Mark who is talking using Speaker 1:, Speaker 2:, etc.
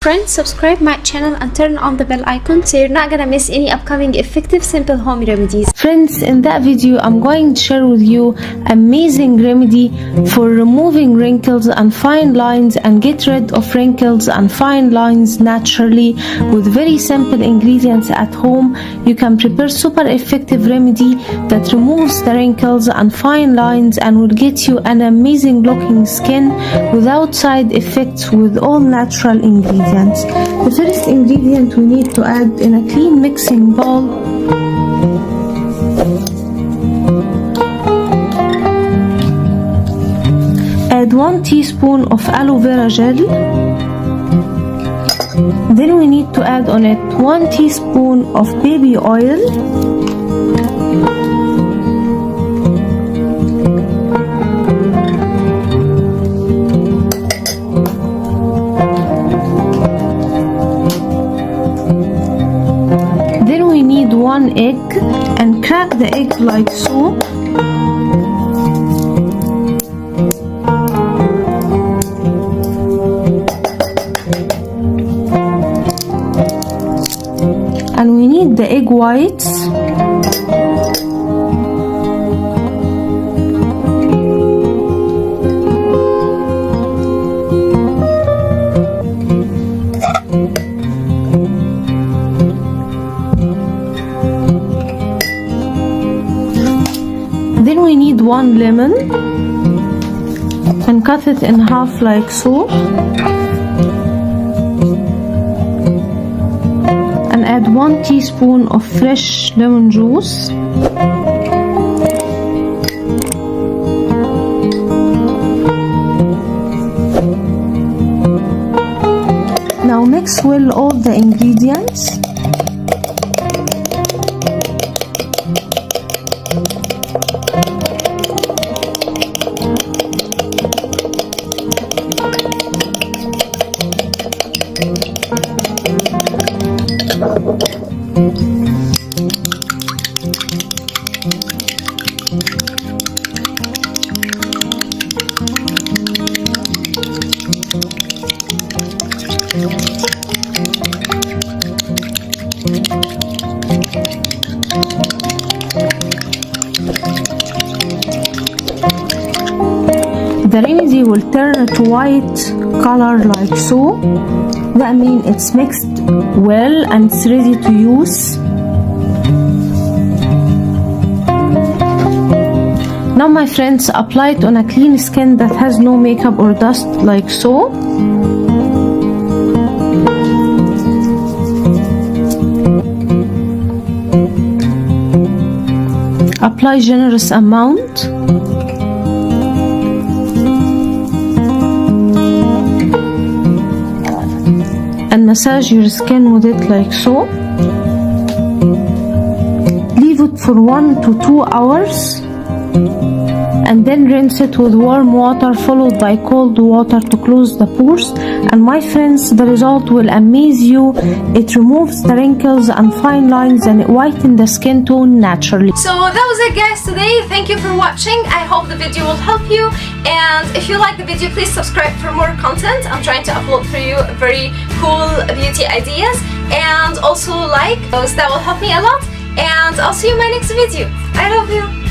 Speaker 1: Friends, subscribe my channel and turn on the bell icon so you're not gonna miss any upcoming effective simple home remedies.
Speaker 2: Friends, in that video I'm going to share with you amazing remedy for removing wrinkles and fine lines and get rid of wrinkles and fine lines naturally with very simple ingredients at home. You can prepare super effective remedy that removes the wrinkles and fine lines and will get you an amazing looking skin without side effects with all natural ingredients. The first ingredient we need to add in a clean mixing bowl add 1 teaspoon of aloe vera gel. Then we need to add on it 1 teaspoon of baby oil, then we need 1 egg and crack the egg like so. And we need the egg whites. Then we need 1 lemon and cut it in half like so. And add 1 teaspoon of fresh lemon juice. Now mix well all the ingredients. The remedy will turn to white color like so. That means it's mixed well and it's ready to use. Now my friends, apply it on a clean skin that has no makeup or dust like so. Apply generous amount. And massage your skin with it like so. Leave it for 1 to 2 hours and then rinse it with warm water followed by cold water to close the pores. And my friends, the result will amaze you. It removes the wrinkles and fine lines and it whitens the skin tone naturally.
Speaker 1: So that was it guys today. Thank you for watching. I hope the video will help you, and if you like the video please subscribe for more content. I'm trying to upload for you very cool beauty ideas, and also like those, that will help me a lot, and I'll see you in my next video. I love you.